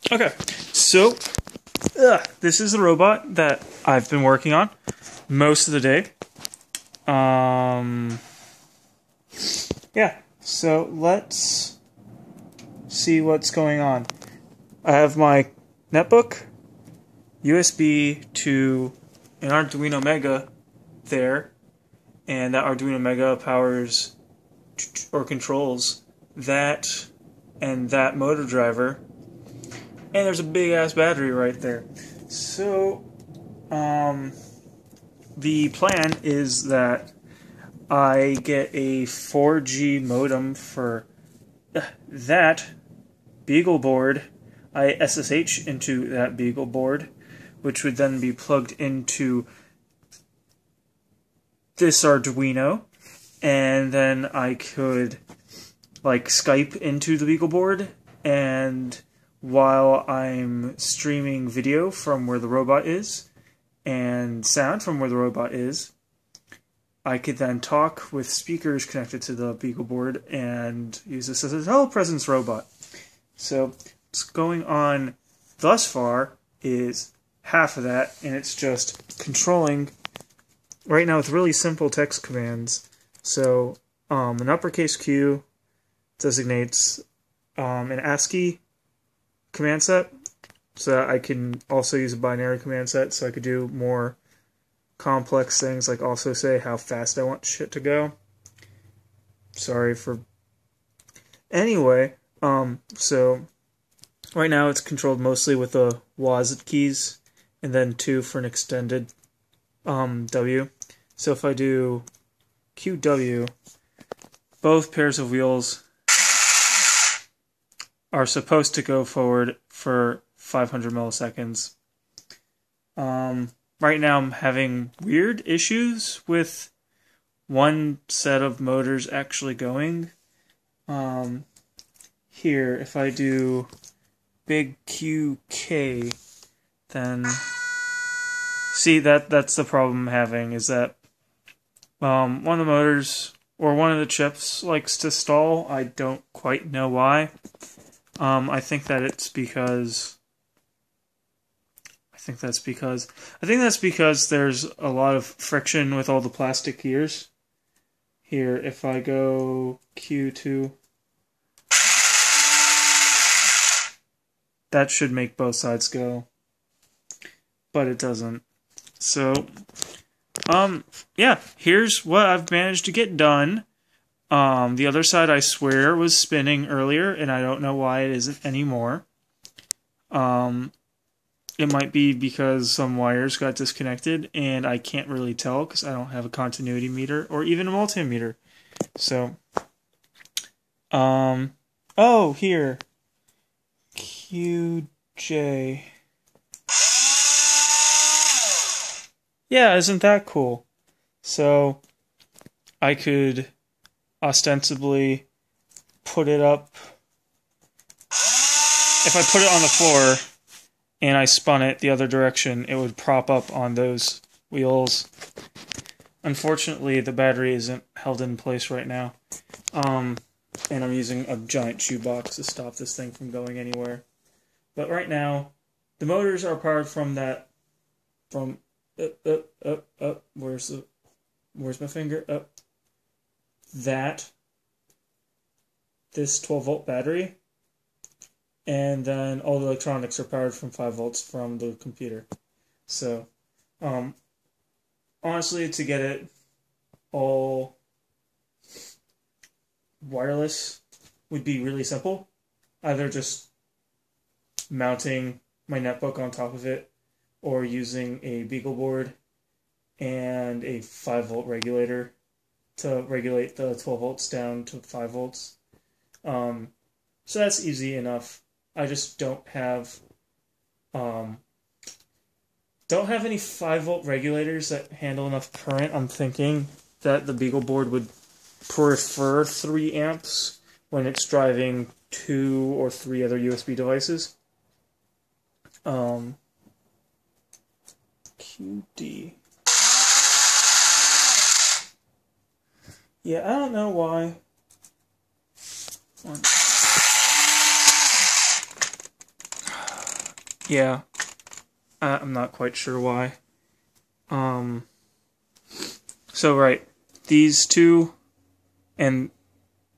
Okay, so this is the robot that I've been working on most of the day. Yeah, so let's see what's going on. I have my netbook, USB to an Arduino Mega there, and that Arduino Mega powers or controls that and that motor driver. And there's a big ass battery right there. So, the plan is that I get a 4G modem for that Beagle board. I SSH into that Beagle board, which would then be plugged into this Arduino, and then I could like Skype into the Beagle board, and while I'm streaming video from where the robot is and sound from where the robot is, I could then talk with speakers connected to the Beagle board and use this as a Telepresence Robot. So what's going on thus far is half of that, and it's just controlling right now with really simple text commands. So an uppercase Q designates an ASCII command set, so I can also use a binary command set, so I could do more complex things, like also say how fast I want shit to go. Sorry for... Anyway, so right now it's controlled mostly with the WASD keys, and then 2 for an extended W. So if I do QW, both pairs of wheels are supposed to go forward for 500 milliseconds. Right now I'm having weird issues with one set of motors actually going. Here, if I do big QK, then see that's the problem I'm having, is that one of the motors or one of the chips likes to stall. I don't quite know why. I think that's because there's a lot of friction with all the plastic gears. Here, if I go Q2, that should make both sides go, but it doesn't. So, yeah, here's what I've managed to get done. The other side, I swear, was spinning earlier, and I don't know why it isn't anymore. It might be because some wires got disconnected, and I can't really tell because I don't have a continuity meter or even a multimeter. So, oh, here. QJ. Yeah, isn't that cool? So, I could ostensibly put it up. If I put it on the floor and I spun it the other direction, it would prop up on those wheels. Unfortunately, the battery isn't held in place right now. And I'm using a giant shoebox to stop this thing from going anywhere. But right now, the motors are powered from that, from up. Where's my finger? Up. This 12-volt battery, and then all the electronics are powered from 5 volts from the computer. So, honestly, to get it all wireless would be really simple. Either just mounting my netbook on top of it, or using a Beagle board and a 5-volt regulator to regulate the 12 volts down to 5 volts. So that's easy enough. I just don't have any 5-volt regulators that handle enough current. I'm thinking that the Beagle board would prefer 3 amps when it's driving 2 or 3 other USB devices. QD. Yeah, I don't know why. Yeah, I'm not quite sure why. So right, these two and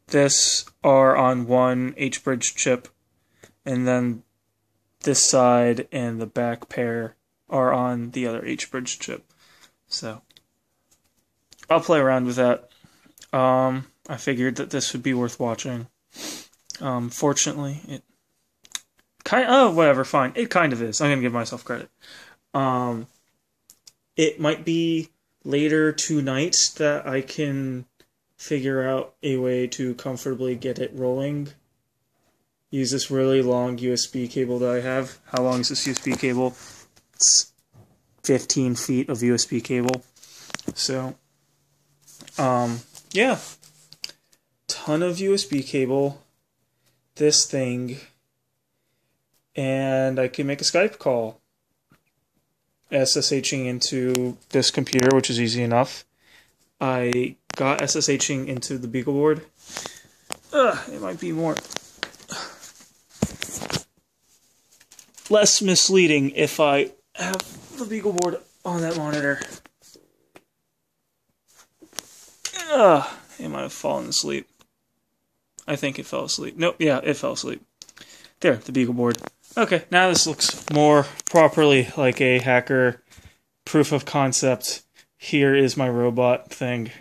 this are on one H-bridge chip, and then this side and the back pair are on the other H-bridge chip. So I'll play around with that. I figured that this would be worth watching. Fortunately, it whatever, fine. It kind of is. I'm gonna give myself credit. It might be later tonight that I can figure out a way to comfortably get it rolling. Use this really long USB cable that I have. How long is this USB cable? It's 15 feet of USB cable. So, yeah. Ton of USB cable. This thing. And I can make a Skype call. SSHing into this computer, which is easy enough. I got SSHing into the BeagleBoard. It might be more less misleading if I have the BeagleBoard on that monitor. It might have fallen asleep. I think it fell asleep. Nope, yeah, it fell asleep. There, the BeagleBoard. Okay, now this looks more properly like a hacker proof of concept. Here is my robot thing.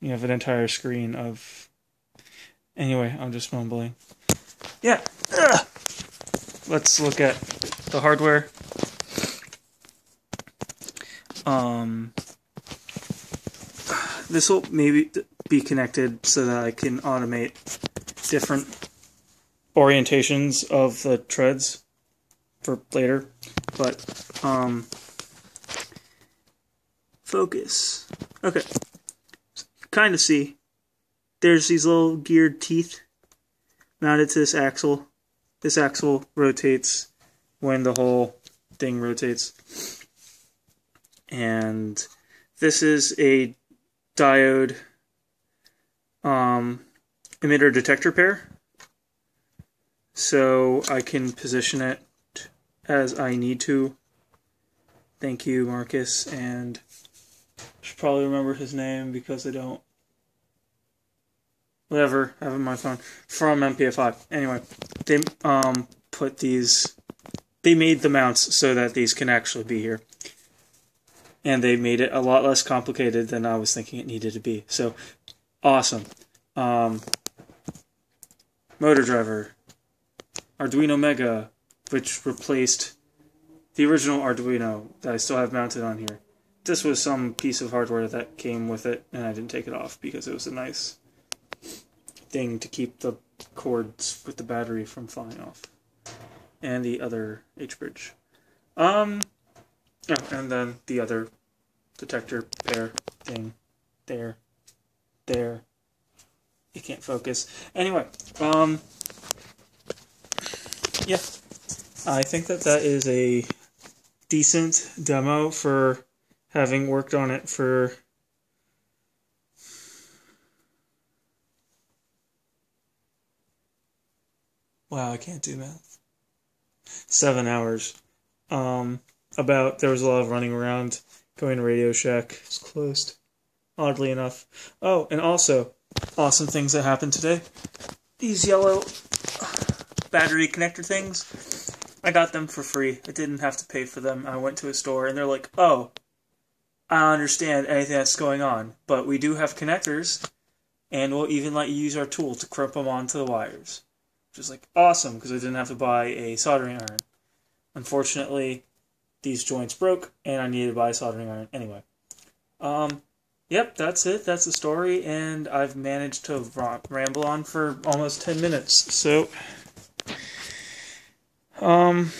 You have an entire screen of... Anyway, I'm just mumbling. Yeah. Let's look at the hardware. This will maybe be connected so that I can automate different orientations of the treads for later. But, focus. Okay. Kind of see. There's these little geared teeth mounted to this axle. This axle rotates when the whole thing rotates. And this is a diode emitter detector pair. So I can position it as I need to. Thank you, Marcus, and I should probably remember his name because I don't. Whatever, I have it on my phone. From MPF5. Anyway, they put these. They made the mounts so that these can actually be here. And they made it a lot less complicated than I was thinking it needed to be. So, awesome. Motor driver. Arduino Mega, which replaced the original Arduino that I still have mounted on here. This was some piece of hardware that came with it, and I didn't take it off because it was a nice thing to keep the cords with the battery from falling off. And the other H-bridge. Oh, and then the other detector pair thing. There. You can't focus. Anyway, yeah. I think that is a decent demo for having worked on it for wow, I can't do math. 7 hours. There was a lot of running around, going to Radio Shack. It's closed, oddly enough. Oh, and also, awesome things that happened today. These yellow battery connector things, I got them for free. I didn't have to pay for them. I went to a store, and they're like, oh, I don't understand anything that's going on, but we do have connectors, and we'll even let you use our tool to crimp them onto the wires. Which is like awesome, because I didn't have to buy a soldering iron. Unfortunately, these joints broke, and I needed to buy a soldering iron anyway. Yep, that's it. That's the story, and I've managed to ramble on for almost 10 minutes. So, oh,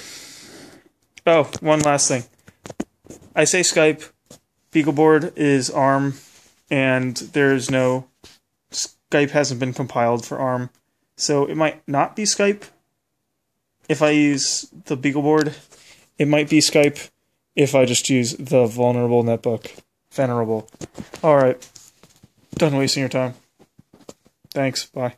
one last thing. I say Skype. BeagleBoard is ARM, and there's no... Skype hasn't been compiled for ARM. So it might not be Skype if I use the BeagleBoard. It might be Skype if I just use the vulnerable netbook. Venerable. Alright. Done wasting your time. Thanks. Bye.